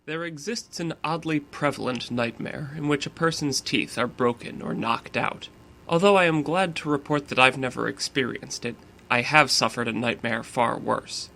There exists an oddly prevalent nightmare in which a person's teeth are broken or knocked out. Although I am glad to report that I've never experienced it, I have suffered a nightmare far worse.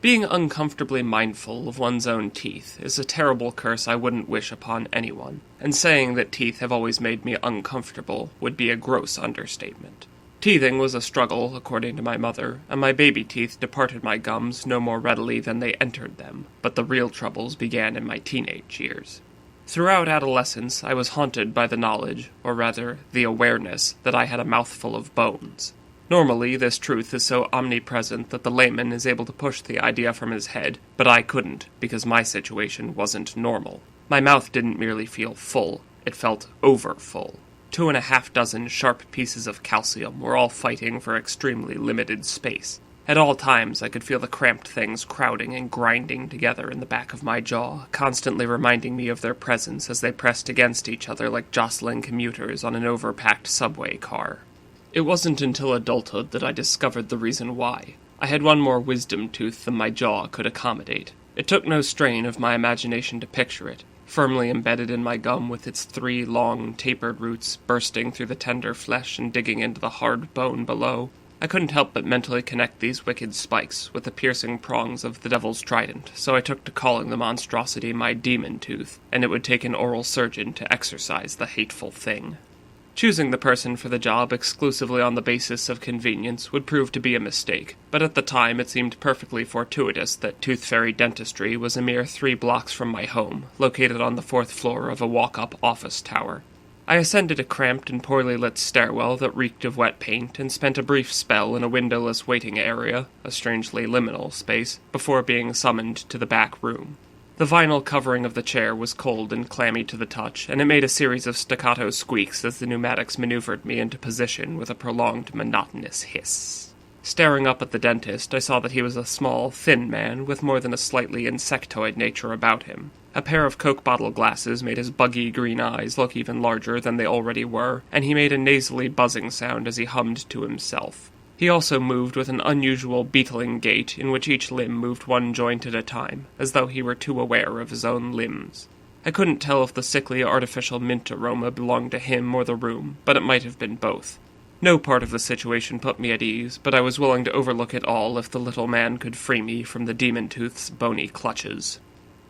Being uncomfortably mindful of one's own teeth is a terrible curse I wouldn't wish upon anyone, and saying that teeth have always made me uncomfortable would be a gross understatement. Teething was a struggle, according to my mother, and my baby teeth departed my gums no more readily than they entered them, but the real troubles began in my teenage years. Throughout adolescence, I was haunted by the knowledge, or rather, the awareness, that I had a mouthful of bones. Normally, this truth is so omnipresent that the layman is able to push the idea from his head, but I couldn't, because my situation wasn't normal. My mouth didn't merely feel full, it felt over-full. 2.5 dozen sharp pieces of calcium were all fighting for extremely limited space. At all times, I could feel the cramped things crowding and grinding together in the back of my jaw, constantly reminding me of their presence as they pressed against each other like jostling commuters on an overpacked subway car. It wasn't until adulthood that I discovered the reason why. I had one more wisdom tooth than my jaw could accommodate. It took no strain of my imagination to picture it, firmly embedded in my gum with its 3 long, tapered roots bursting through the tender flesh and digging into the hard bone below. I couldn't help but mentally connect these wicked spikes with the piercing prongs of the devil's trident, so I took to calling the monstrosity my demon tooth, and it would take an oral surgeon to exorcise the hateful thing. Choosing the person for the job exclusively on the basis of convenience would prove to be a mistake, but at the time it seemed perfectly fortuitous that Tooth Fairy Dentistry was a mere 3 blocks from my home, located on the 4th floor of a walk-up office tower. I ascended a cramped and poorly lit stairwell that reeked of wet paint and spent a brief spell in a windowless waiting area, a strangely liminal space, before being summoned to the back room. The vinyl covering of the chair was cold and clammy to the touch, and it made a series of staccato squeaks as the pneumatics maneuvered me into position with a prolonged, monotonous hiss. Staring up at the dentist, I saw that he was a small, thin man with more than a slightly insectoid nature about him. A pair of Coke bottle glasses made his buggy green eyes look even larger than they already were, and he made a nasally buzzing sound as he hummed to himself. He also moved with an unusual beetling gait in which each limb moved one joint at a time, as though he were too aware of his own limbs. I couldn't tell if the sickly artificial mint aroma belonged to him or the room, but it might have been both. No part of the situation put me at ease, but I was willing to overlook it all if the little man could free me from the demon tooth's bony clutches.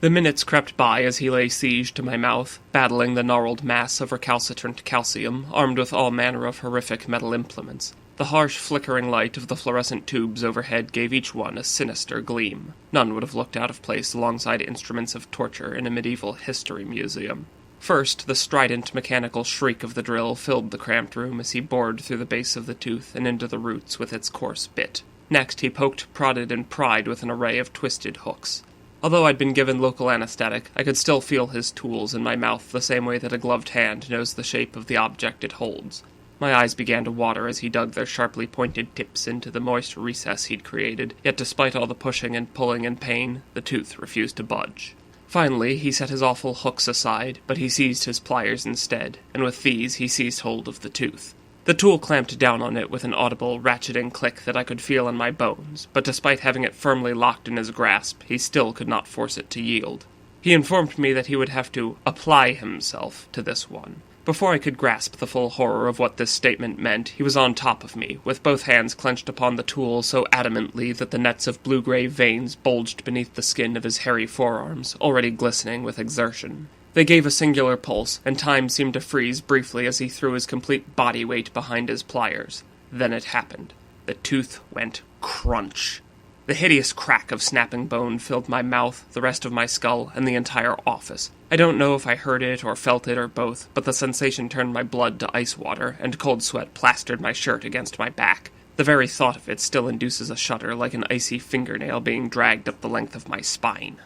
The minutes crept by as he lay siege to my mouth, battling the gnarled mass of recalcitrant calcium, armed with all manner of horrific metal implements. The harsh, flickering light of the fluorescent tubes overhead gave each one a sinister gleam. None would have looked out of place alongside instruments of torture in a medieval history museum. First, the strident mechanical shriek of the drill filled the cramped room as he bored through the base of the tooth and into the roots with its coarse bit. Next, he poked, prodded, and pried with an array of twisted hooks. Although I'd been given local anesthetic, I could still feel his tools in my mouth the same way that a gloved hand knows the shape of the object it holds. My eyes began to water as he dug their sharply pointed tips into the moist recess he'd created, yet despite all the pushing and pulling and pain, the tooth refused to budge. Finally, he set his awful hooks aside, but he seized his pliers instead, and with these he seized hold of the tooth. The tool clamped down on it with an audible ratcheting click that I could feel in my bones, but despite having it firmly locked in his grasp, he still could not force it to yield. He informed me that he would have to apply himself to this one. Before I could grasp the full horror of what this statement meant, he was on top of me, with both hands clenched upon the tool so adamantly that the nets of blue-gray veins bulged beneath the skin of his hairy forearms, already glistening with exertion. They gave a singular pulse, and time seemed to freeze briefly as he threw his complete body weight behind his pliers. Then it happened. The tooth went crunch. The hideous crack of snapping bone filled my mouth, the rest of my skull, and the entire office. I don't know if I heard it or felt it or both, but the sensation turned my blood to ice water, and cold sweat plastered my shirt against my back. The very thought of it still induces a shudder like an icy fingernail being dragged up the length of my spine.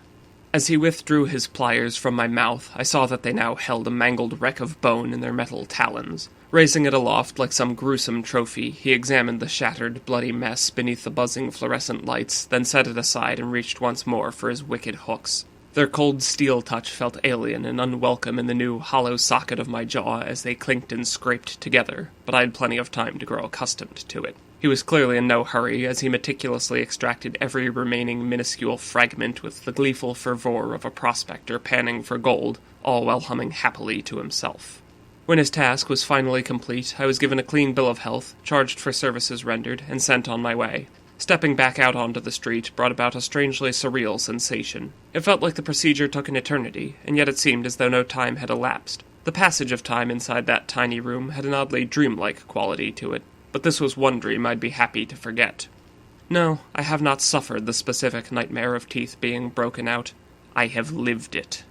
As he withdrew his pliers from my mouth, I saw that they now held a mangled wreck of bone in their metal talons. Raising it aloft like some gruesome trophy, he examined the shattered, bloody mess beneath the buzzing fluorescent lights, then set it aside and reached once more for his wicked hooks. Their cold steel touch felt alien and unwelcome in the new hollow socket of my jaw as they clinked and scraped together, but I had plenty of time to grow accustomed to it. He was clearly in no hurry, as he meticulously extracted every remaining minuscule fragment with the gleeful fervor of a prospector panning for gold, all while humming happily to himself. When his task was finally complete, I was given a clean bill of health, charged for services rendered, and sent on my way. Stepping back out onto the street brought about a strangely surreal sensation. It felt like the procedure took an eternity, and yet it seemed as though no time had elapsed. The passage of time inside that tiny room had an oddly dreamlike quality to it, but this was one dream I'd be happy to forget. No, I have not suffered the specific nightmare of teeth being broken out. I have lived it.